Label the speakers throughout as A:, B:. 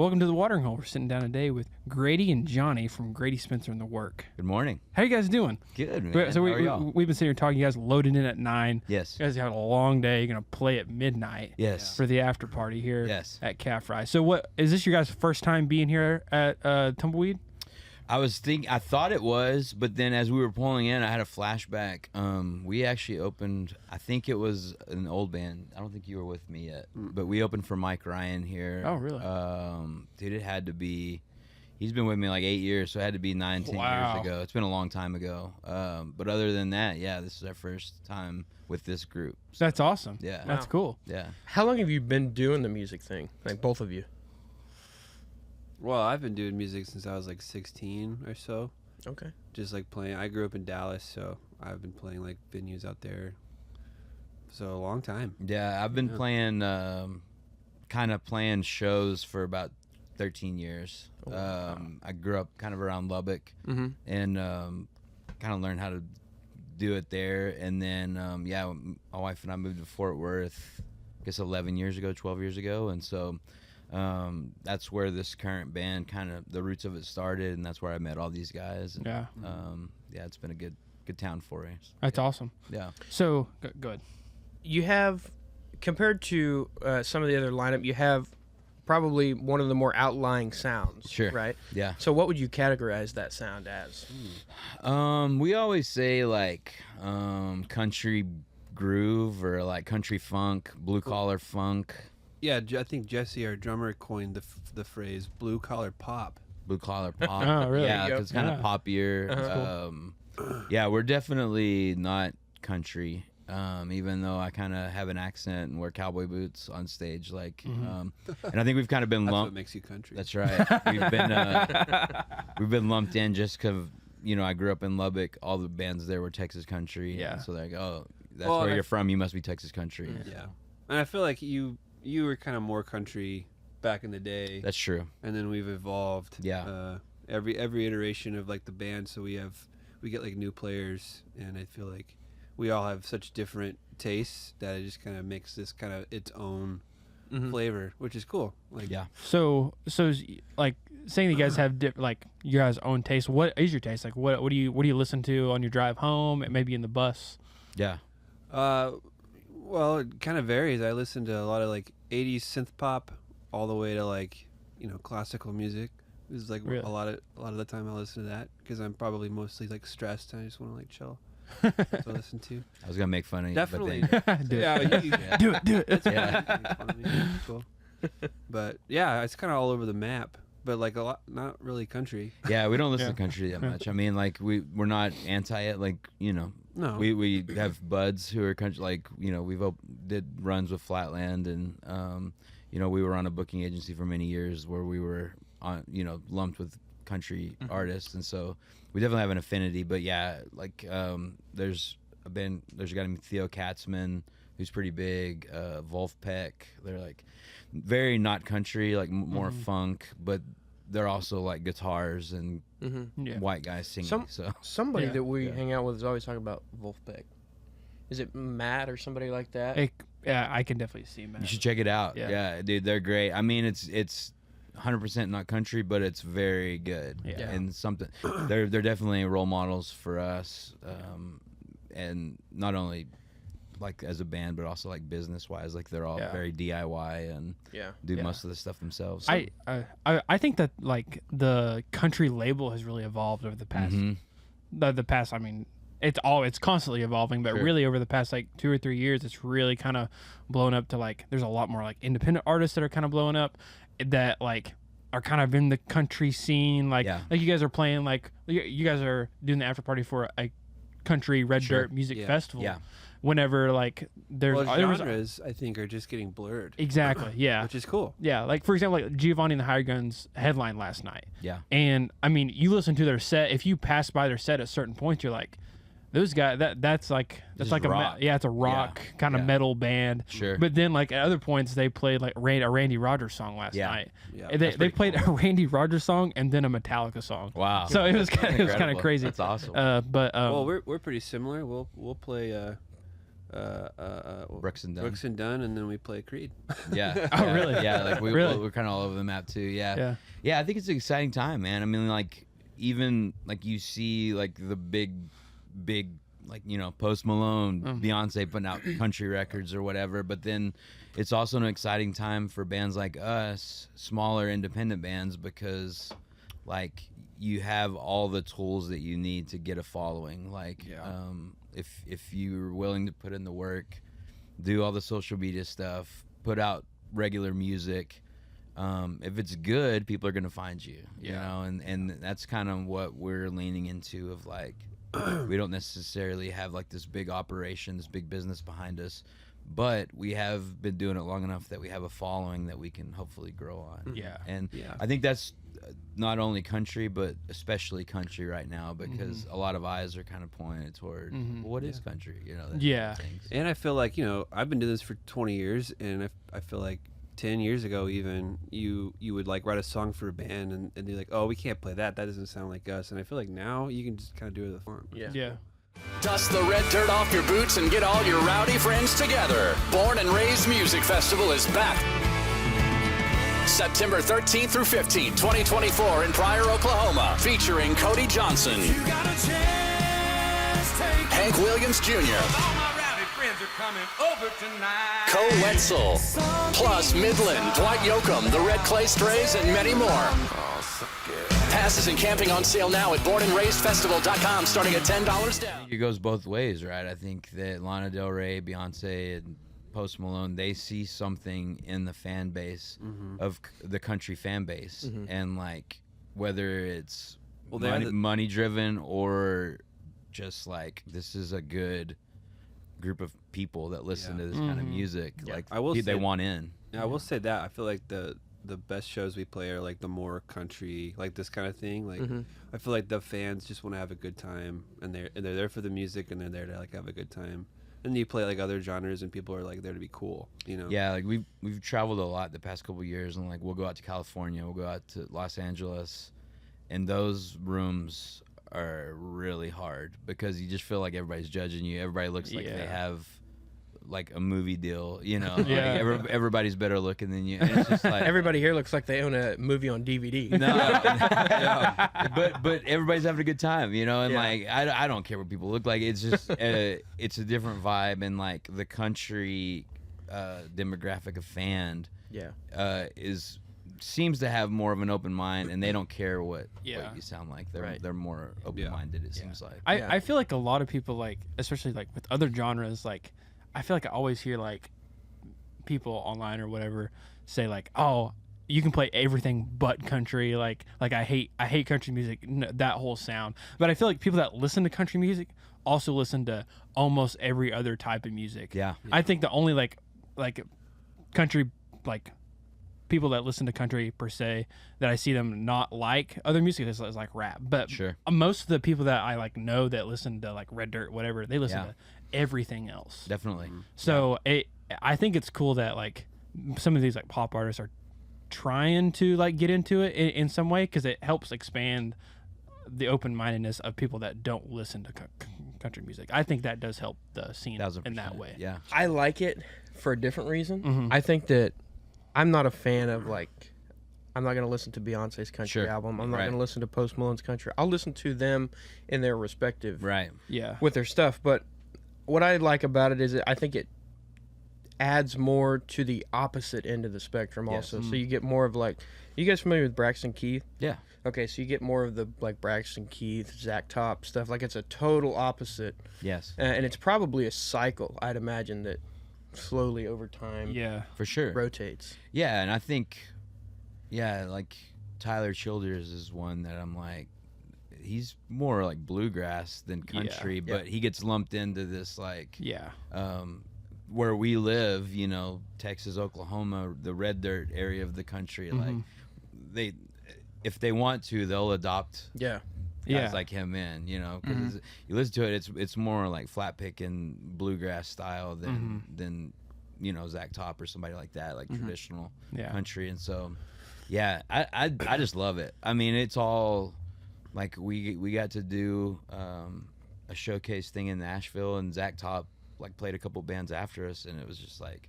A: Welcome to the Watering Hole. We're sitting down today with Grady and Johnny from Grady Spencer and The Work.
B: Good morning.
A: How you guys doing?
B: Good, man.
A: So
B: How are y'all?
A: we've been sitting here talking. You guys loaded in at 9.
B: Yes.
A: You guys had a long day. You're going to play at midnight.
B: Yes.
A: For the after party here
B: Yes.
A: at Calf Fry. So what is this your guys' first time being here at Tumbleweed?
B: I thought it was, but then as we were pulling in, I had a flashback. We actually opened, I think it was an old band. I don't think you were with me yet, but we opened for Mike Ryan here.
A: Oh, really?
B: Dude, it had to be, he's been with me like 8 years, so it had to be 9, 10 years ago. It's been a long time ago. But other than that, yeah, this is our first time with this group. So,
A: That's awesome.
B: Yeah.
A: That's cool.
B: Yeah.
C: How long have you been doing the music thing? Like both of you?
D: Well, I've been doing music since I was like 16 or so.
C: Okay.
D: Just like playing. I grew up in Dallas, so I've been playing like venues out there. So a long time.
B: Yeah, I've been playing, kind of playing shows for about 13 years. I grew up kind of around Lubbock and kind of learned how to do it there. And then, my wife and I moved to Fort Worth, I guess 11 years ago, 12 years ago. And so that's where this current band kind of, the roots of it started. And that's where I met all these guys. And,
A: Yeah.
B: It's been a good town for us.
A: That's awesome.
B: Yeah.
A: So, go ahead.
C: You have, compared to some of the other lineup, you have probably one of the more outlying sounds.
B: Sure.
C: Right?
B: Yeah.
C: So what would you categorize that sound as?
B: We always say like country groove or like country funk, blue collar funk.
D: Yeah, I think Jesse, our drummer, coined the phrase "blue collar pop."
B: Blue collar pop.
A: Oh, really?
B: Yeah,
C: Yep.
B: it's kind of poppier. Yeah, we're definitely not country. Even though I kind of have an accent and wear cowboy boots on stage, like, and I think we've kind of been
D: That's
B: lumped.
D: what makes you country.
B: That's right. We've been lumped in just because I grew up in Lubbock. All the bands there were Texas country.
A: Yeah.
B: So they're like, oh, that's
D: Well,
B: where you're from. You must be Texas country.
D: Yeah, and I feel like you were kind of more country back in the day.
B: That's true.
D: And then we've evolved.
B: Yeah.
D: Every iteration of like the band, so we get like new players, and I feel like we all have such different tastes that it just kind of makes this kind of its own flavor, which is cool. Like,
B: Yeah.
A: So like saying that you guys have like your guys' own taste. What is your taste? Like what do you listen to on your drive home? Maybe in the bus.
B: Yeah.
D: Well, it kind of varies. I listen to a lot of like 80s synth pop, all the way to like classical music. This is like
A: Really?
D: a lot of the time I listen to that because I'm probably mostly like stressed and I just want to like chill. That's what I listen to.
B: I was gonna make fun of you.
D: Definitely.
B: But then,
A: Do it.
D: Yeah,
A: Do it.
D: It's
B: Yeah.
D: fine. Make fun of me. It's cool. But yeah, it's kind of all over the map. But like a lot, not really country.
B: yeah, we don't listen
A: Yeah.
B: to country that much. I mean, like we're not anti it. Like
D: No.
B: we have buds who are country. Like we've did runs with Flatland, and we were on a booking agency for many years where we were on lumped with country artists, and so we definitely have an affinity. But yeah, like there's a guy named Theo Katzman who's pretty big. Wolfpack, they're like very not country, like more funk, but they're also like guitars and
A: Yeah.
B: white guys singing.
C: Somebody
A: Yeah.
C: that we hang out with is always talking about Wolfpack. Is it Matt or somebody like that?
A: Yeah, I can definitely see, man.
B: You should check it out.
A: Yeah.
B: Yeah, dude, they're great. I mean, it's 100% not country, but it's very good.
A: Yeah.
B: And something they're definitely role models for us, and not only like as a band, but also like business wise. Like they're all very DIY and do most of the stuff themselves. So.
A: I think that like the country label has really evolved over the past the past. I mean, it's constantly evolving, but really over the past like 2 or 3 years, it's really kind of blown up to like there's a lot more like independent artists that are kind of blowing up that like are kind of in the country scene. Like you guys are playing like you guys are doing the after party for a country red dirt music festival.
B: Yeah.
A: Whenever like there's
D: genres, I think, are just getting blurred.
A: Exactly. Yeah.
D: Which is cool.
A: Yeah, like for example, like Giovanni and the Hired Guns headline last night.
B: Yeah.
A: And I mean, you listen to their set. If you pass by their set at certain points, you're like, those guys. That's like
B: rock.
A: it's a rock kind of metal band.
B: Sure.
A: But then like at other points, they played like a Randy Rogers song last night.
D: Yeah.
A: And they played a Randy Rogers song and then a Metallica song.
B: Wow.
A: So it was kind of crazy.
B: That's awesome.
A: But
D: Well, we're pretty similar. We'll play
B: Brooks and Dunn.
D: Brooks and Dunn, and then we play Creed.
B: Yeah.
A: Oh,
B: yeah,
A: really?
B: Yeah, like
A: Really?
B: we're kind of all over the map too. Yeah.
A: Yeah.
B: I think it's an exciting time, man. I mean, like even like you see like the big like, you know, Post Malone, Beyonce putting out country records or whatever, but then it's also an exciting time for bands like us, smaller independent bands, because like you have all the tools that you need to get a following. Like if you're willing to put in the work, do all the social media stuff, put out regular music, if it's good, people are going to find you, you know, and that's kind of what we're leaning into, of like, we don't necessarily have like this big operation, this big business behind us, but we have been doing it long enough that we have a following that we can hopefully grow on.
A: Yeah.
B: And I think that's not only country, but especially country right now, because a lot of eyes are kind of pointed toward, well, what is country, you know? Things.
D: And I feel like, you know, I've been doing this for 20 years, and I feel like 10 years ago even, you would like write a song for a band, and they're like, oh, we can't play that doesn't sound like us. And I feel like now you can just kind of do it with fun.
A: Yeah.
E: Dust the red dirt off your boots and get all your rowdy friends together. Born and Raised Music Festival is back. September 13th through 15th, 2024 in Pryor, Oklahoma, featuring Cody Johnson, Hank Williams Jr., Co Wetzel, plus Midland, Dwight Yoakam, the Red Clay Strays, and many more. Passes and camping on sale now at bornandraisedfestival.com, starting at $10 down.
B: It goes both ways, right? I think that Lana Del Rey, Beyonce, and Post Malone, they see something in the fan base of the country fan base, and like whether it's money driven or just like this is a good group of people that listen to this kind of music, like they want in.
D: Yeah, I will say that I feel like the best shows we play are like the more country, like this kind of thing. Like I feel like the fans just want to have a good time, and they're there for the music, and they're there to like have a good time. And you play like other genres, and people are like there to be cool, you know.
B: Yeah, like we've traveled a lot the past couple of years, and like we'll go out to California, we'll go out to Los Angeles, and those rooms are really hard because you just feel like everybody's judging you. Everybody looks like they have like a movie deal, you know. Like everybody's better looking than you, and it's just like
C: everybody here looks like they own a movie on DVD.
B: But everybody's having a good time, you know. And like I don't care what people look like. It's just it's a different vibe, and like the country demographic of fan seems to have more of an open mind, and they don't care what you sound like. They're more open minded. It seems like.
A: I feel like a lot of people, like especially like with other genres, like I feel like I always hear like people online or whatever say like, oh, you can play everything but country, like I hate country music, that whole sound. But I feel like people that listen to country music also listen to almost every other type of music. I think the only like country, like people that listen to country per se that I see them not like other music is like rap. But most of the people that I like know that listen to like Red Dirt, whatever, they listen to everything else.
B: Definitely.
A: So I think it's cool that like some of these like pop artists are trying to like get into it in some way, because it helps expand the open-mindedness of people that don't listen to country music. I think that does help the scene in that way.
B: Yeah,
C: I like it for a different reason. I think that I'm not a fan of like, I'm not going to listen to Beyonce's country album. I'm not going to listen to Post Malone's country. I'll listen to them in their respective with their stuff. But what I like about it is that I think it adds more to the opposite end of the spectrum also. So you get more of like, you guys familiar with Braxton Keith?
B: Yeah.
C: Okay, so you get more of the like Braxton Keith, Zach Top stuff. Like it's a total opposite.
B: Yes.
C: And it's probably a cycle, I'd imagine, that slowly over time
B: for sure
C: rotates.
B: Yeah, and I think like Tyler Childers is one that I'm like, he's more like bluegrass than country, but he gets lumped into this like where we live, you know, Texas, Oklahoma, the red dirt area of the country. Like if they want to, they'll adopt guys like him in, you know, because you listen to it, it's more like flat picking bluegrass style than you know, Zach Top or somebody like that, like traditional country. And so I just love it. I mean, it's all like we got to do a showcase thing in Nashville, and Zach Top like played a couple bands after us, and it was just like,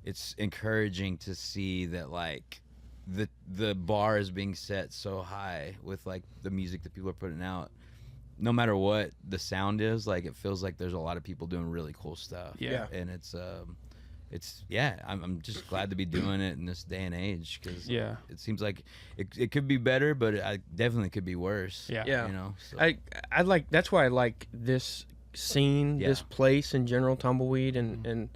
B: it's encouraging to see that like the bar is being set so high with like the music that people are putting out. No matter what the sound is, like it feels like there's a lot of people doing really cool stuff.
A: Yeah.
B: And it's I'm just glad to be doing it in this day and age, because it seems like it could be better, but it definitely could be worse.
A: Yeah.
C: Yeah.
B: You know, so.
C: I like, that's why I like this scene, this place in general, Tumbleweed, and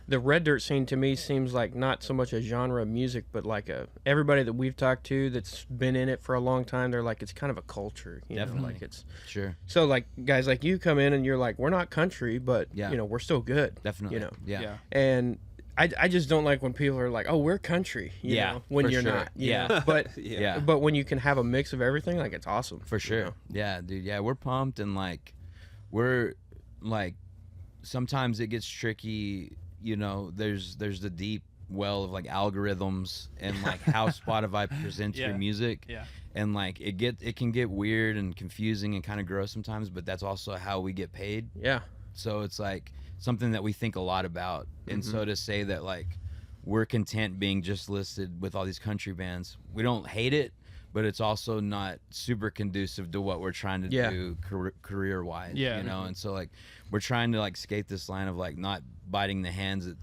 C: the Red Dirt scene to me seems like not so much a genre of music, but like everybody that we've talked to that's been in it for a long time, they're like, it's kind of a culture, you know, like it's
B: sure.
C: So like guys like you come in and you're like, we're not country, but you know, we're still good.
B: Definitely.
C: You know.
B: Yeah.
C: And I just don't like when people are like, oh, we're country, you know, when you're not. You know? But but when you can have a mix of everything, like it's awesome.
B: For sure.
C: You know?
B: Yeah, dude. Yeah, we're pumped, and like we're like sometimes it gets tricky. You know, there's the deep well of like algorithms and like how Spotify presents your music.
A: Yeah.
B: And like it can get weird and confusing and kind of gross sometimes, but that's also how we get paid.
C: Yeah.
B: So it's like something that we think a lot about. And so to say that like we're content being just listed with all these country bands, we don't hate it, but it's also not super conducive to what we're trying to do career wise. You know, and so like we're trying to like skate this line of like not biting the hands that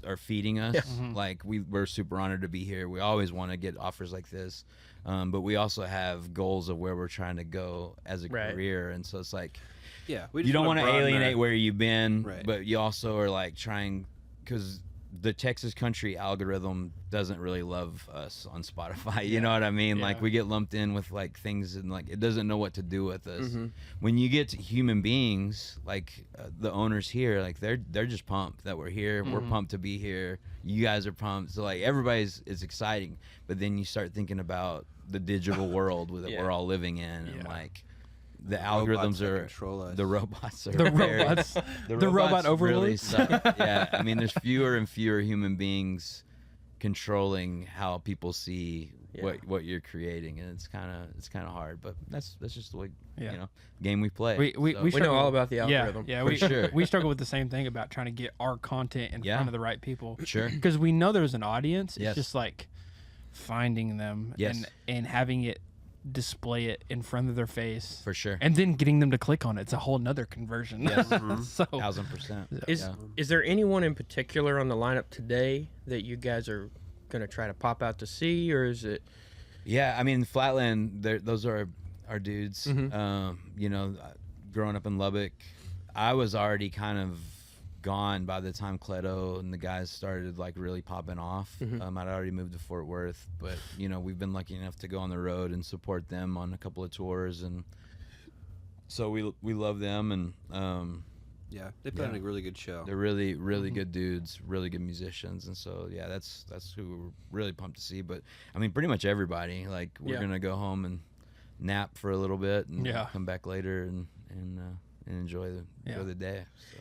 B: are feeding us. Like we're super honored to be here. We always want to get offers like this, but we also have goals of where we're trying to go as a career. And so it's like, you don't want to alienate where you've been, but you also are like trying, because the Texas country algorithm doesn't really love us on Spotify. You know what I mean? Like we get lumped in with like things, and like it doesn't know what to do with us. When you get to human beings, like the owners here, like they're just pumped that we're here. We're pumped to be here. You guys are pumped. So like it's exciting. But then you start thinking about the digital world that we're all living in, and like the algorithms are the robots are
A: the robot overlords.
B: Really suck. Yeah, I mean there's fewer and fewer human beings controlling how people see what you're creating, and it's kind of hard, but that's just the way you know game we play.
C: We know all about the algorithm.
A: We struggle with the same thing about trying to get our content in front of the right people.
B: Sure,
A: because we know there's an audience. It's just like finding them and having it display it in front of their face,
B: for sure,
A: and then getting them to click on it. It's a whole nother conversion.
B: Yes.
A: So
B: 1000%.
C: Is there anyone in particular on the lineup today that you guys are gonna try to pop out to see, or is it?
B: Yeah, I mean Flatland, those are our dudes. You know, growing up in Lubbock, I was already kind of gone by the time Cleto and the guys started like really popping off. I'd already moved to Fort Worth, but you know, we've been lucky enough to go on the road and support them on a couple of tours, and so we love them, and
D: they put on a really good show.
B: They're really good dudes, really good musicians, and so that's who we're really pumped to see. But I mean pretty much everybody, like we're gonna go home and nap for a little bit and come back later and enjoy the day. So.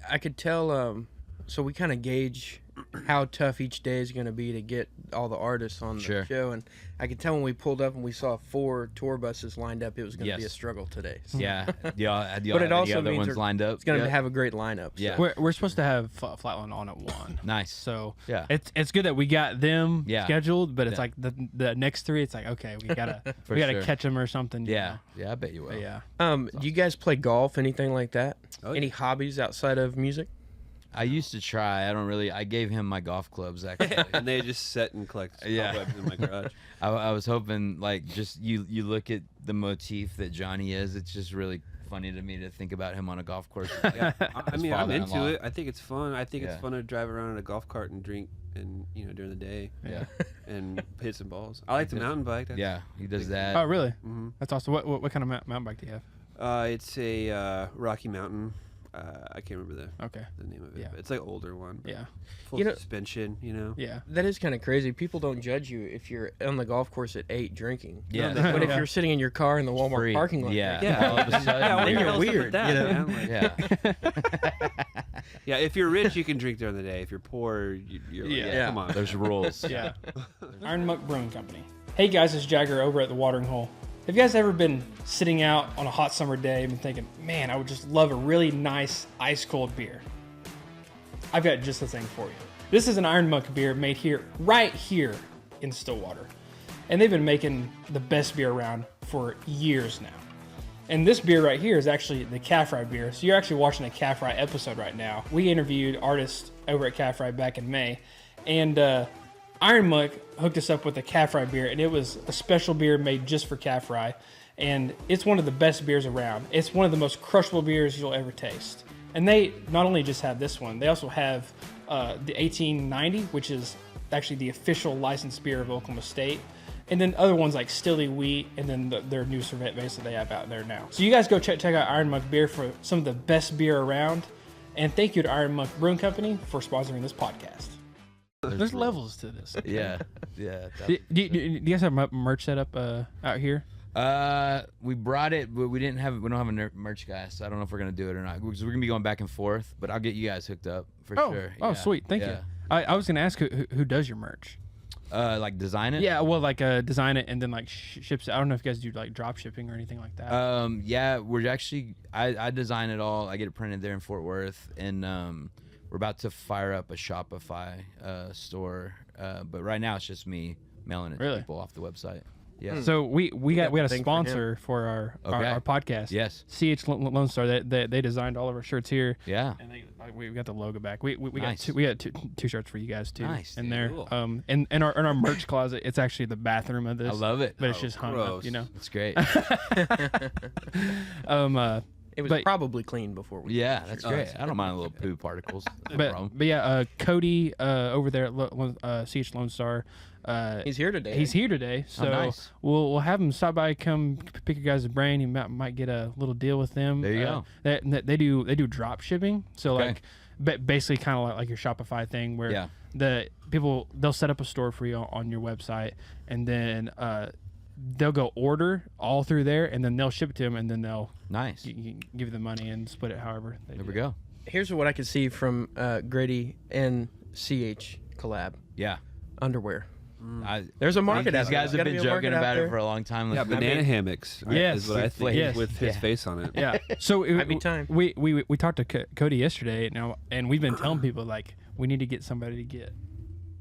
C: I could tell. So we kind of gauge how tough each day is going to be to get all the artists on the show, and I could tell when we pulled up and we saw 4 tour buses lined up, it was going to be a struggle today. So.
B: Yeah, but
C: it also
B: means
C: ones
B: lined up.
C: It's going to have a great lineup.
B: Yeah,
C: so.
A: we're supposed to have Flatland on at 1.
B: Nice.
A: So it's good that we got them scheduled, but it's like the next 3. It's like okay, we gotta catch them or something.
B: Yeah, I bet you will.
A: But yeah.
C: Do you guys play golf? Anything like that? Any hobbies outside of music?
B: I used to try. I gave him my golf clubs actually,
D: and they just set and collect cobwebs in my garage.
B: I was hoping like just you look at the motif that Johnny is. It's just really funny to me to think about him on a golf course.
D: I mean, I'm into it. I think it's fun. I think it's fun to drive around in a golf cart and drink, and during the day, and hit some balls. I like to mountain bike.
B: He does that.
A: Oh, really? Mm-hmm. That's awesome. What kind of mountain bike do you have?
D: It's a Rocky Mountain. I can't remember the name of it.
A: Yeah.
D: But it's like an older one.
A: Yeah.
D: Full suspension,
A: Yeah.
C: That is kind of crazy. People don't judge you if you're on the golf course at 8 drinking.
B: Yeah.
C: But if you're sitting in your car in the Walmart parking lot,
B: all of a sudden,
C: then you're weird.
D: Yeah. If you're rich, you can drink during the day. If you're poor, you're come on.
B: There's rules.
A: Yeah. Iron Muck Brewing Company. Hey guys, it's Jager over at the Watering Hole. Have you guys ever been sitting out on a hot summer day and been thinking, man, I would just love a really nice ice cold beer? I've got just the thing for you. This is an Iron Monk beer made right here in Stillwater. And they've been making the best beer around for years now. And this beer right here is actually the Calf Fry beer. So you're actually watching a Calf Fry episode right now. We interviewed artists over at Calf Fry back in May. And Iron Monk hooked us up with a Calf Fry beer. And it was a special beer made just for Calf Fry. And it's one of the best beers around. It's one of the most crushable beers you'll ever taste. And they not only just have this one, they also have the 1890, which is actually the official licensed beer of Oklahoma State. And then other ones like Stilly Wheat, and then their new Servette base that they have out there now. So you guys go check out Iron Monk Beer for some of the best beer around. And thank you to Iron Monk Brewing Company for sponsoring this podcast. There's levels to this.
B: Yeah.
A: Do you guys have merch set up out here?
B: We brought it, but we don't have a merch guy, so I don't know if we're gonna do it or not. Because we're gonna be going back and forth, but I'll get you guys hooked up for sure.
A: Oh, sweet, thank you. I was gonna ask who does your merch.
B: Like design it?
A: Yeah, well, like design it and then like ships it. I don't know if you guys do like drop shipping or anything like that.
B: Yeah, we're actually I design it all. I get it printed there in Fort Worth, and we're about to fire up a Shopify store. But right now it's just me mailing it to people off the website. Yeah.
A: So we got a sponsor for our podcast.
B: Yes.
A: CH Lonestar. They designed all of our shirts here.
B: Yeah.
A: And we got the logo back. We
B: Nice.
A: got two shirts for you guys too.
B: Nice,
A: In
B: dude.
A: there.
D: Cool.
A: In our merch closet, it's actually the bathroom of this.
B: I love it.
A: But it's just hung up,
D: gross.
A: you know.
B: It's great.
C: It was probably clean before we.
B: Yeah, that's great. I don't mind a little poo particles. No problem.
A: But yeah, Cody over there at CH Lonestar.
C: He's here today.
A: He's here today, so
B: nice.
A: we'll have him stop by, come pick your guys' brain. You might get a little deal with them.
B: There you go.
A: They do drop shipping, so
B: Okay.
A: like basically kind of like your Shopify thing, where the people they'll set up a store for you on your website, and then they'll go order all through there, and then they'll ship it to them, and then they'll you give them money and split it however.
B: There we go.
C: Here's what I could see from Grady and CH collab.
B: Yeah.
C: Underwear.
B: There's
C: a market out
B: These
C: there.
B: guys
C: There's
B: have
C: gotta
B: been
C: be a market
B: joking
C: out
B: about it
C: there.
B: for a long time.
D: Yeah, banana hammocks. Right,
A: Yes.
D: is what I think
A: Yes.
D: with his face on it.
A: Yeah. So
C: Might be time.
A: We talked to Cody yesterday now, and we've been telling people like we need to get somebody to get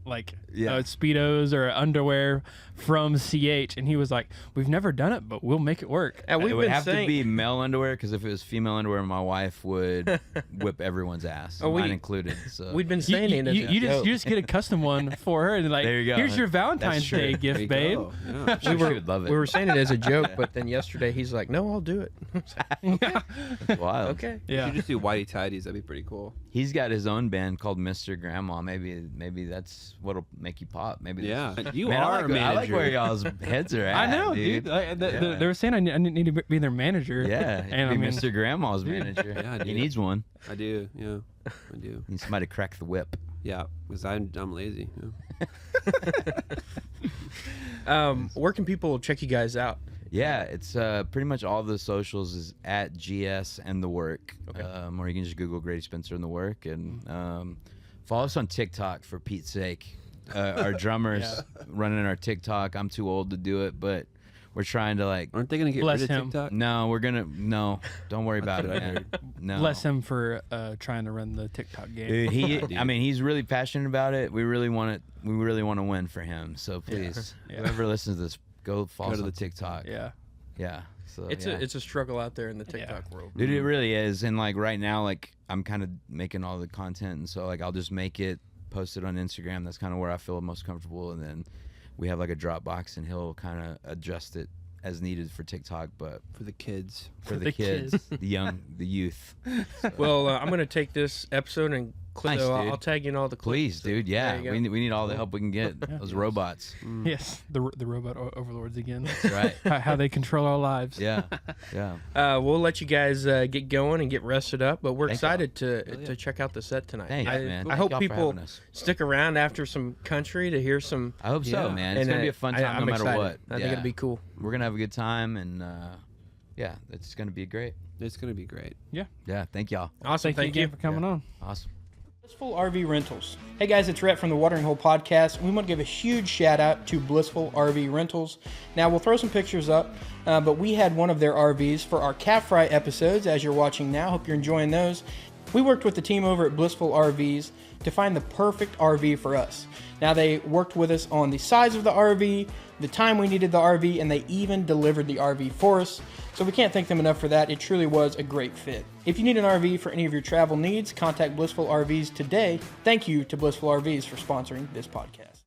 A: like Speedos or underwear from CH, and he was like, "We've never done it, but we'll make it work."
C: And we've
B: it would
C: been
B: have
C: saying,
B: to be male underwear, because if it was female underwear, my wife would whip everyone's ass, mine included. So
C: we've been saying it.
A: You just get a custom one for her, and like,
B: There you go.
A: here's your Valentine's Day
B: true.
A: gift, babe.
D: Yeah.
B: she would love it.
C: We were saying it as a joke, but then yesterday he's like, "No, I'll do it."
B: It's wild.
C: Okay.
D: You
A: Yeah.
D: should just do whitey tidies. That'd be pretty cool.
B: He's got his own band called Mr. Grandma. Maybe that's what'll make you pop. Maybe
D: Yeah.
B: that's-
D: You
B: Man,
D: are a manager.
B: I like where y'all's heads are at.
A: I know, dude. They were saying I need to be their manager.
B: Yeah,
A: and
B: be Mr. Grandma's manager.
D: Yeah,
B: he
D: dude.
B: needs one.
D: I do. Yeah. I do.
B: He needs somebody to crack the whip.
D: Yeah. Because I'm lazy.
C: Where can people check you guys out?
B: Yeah, it's pretty much all the socials is at GS and The Work.
C: Okay.
B: Or you can just Google Grady Spencer and The Work, and follow us on TikTok for Pete's sake. Our drummers running our TikTok. I'm too old to do it, but we're trying to like.
D: Aren't they gonna get
A: Bless
D: rid of
A: him.
D: TikTok?
B: No, don't worry about it, man. No.
A: Bless him for trying to run the TikTok game.
B: Dude, I mean, he's really passionate about it. We really want it. We really want to win for him. So please, whoever listens to this, go follow us on TikTok.
A: Yeah.
B: Yeah. So
C: It's a struggle out there in the TikTok world.
B: Dude, it really is. And like right now, like I'm kind of making all the content, and so like I'll just make it, post it on Instagram. That's kind of where I feel most comfortable, and then we have like a Dropbox, and he'll kind of adjust it as needed for TikTok, but
D: For the kids.
B: for the kids, the youth. So,
C: Well, I'm gonna take this episode and
B: Nice, dude.
C: I'll tag you in all the clips.
B: please, dude. Yeah,
C: There you go.
B: we need all the help we can get. Those robots.
A: Yes, the robot overlords again.
B: That's right.
A: How they control our lives.
B: Yeah. Yeah.
C: We'll let you guys get going and get rested up, but we're
B: Thank y'all.
C: excited to check out the set tonight.
B: Thanks, man.
C: I
B: Thank
C: hope
B: y'all for
C: people
B: having us.
C: stick around after some country to hear some.
B: I hope so, man. It's
C: and,
B: gonna be a fun time
C: I'm
B: no matter
C: excited.
B: what.
C: I think it'll be cool.
B: We're gonna have a good time, and yeah, it's gonna be great.
D: It's gonna be great.
B: Yeah, thank y'all.
C: Awesome.
A: Thank you again for coming on.
B: Awesome.
A: Blissful RV Rentals. Hey guys, it's Rhett from the Watering Hole Podcast. We want to give a huge shout out to Blissful RV Rentals. Now, we'll throw some pictures up, but we had one of their RVs for our Calf Fry episodes, as you're watching now. Hope you're enjoying those.
C: We worked with the team over at Blissful RVs to find the perfect RV for us. Now, they worked with us on the size of the RV, the time we needed the RV, and they even delivered the RV for us. So we can't thank them enough for that. It truly was a great fit. If you need an RV for any of your travel needs, contact Blissful RVs today. Thank you to Blissful RVs for sponsoring this podcast.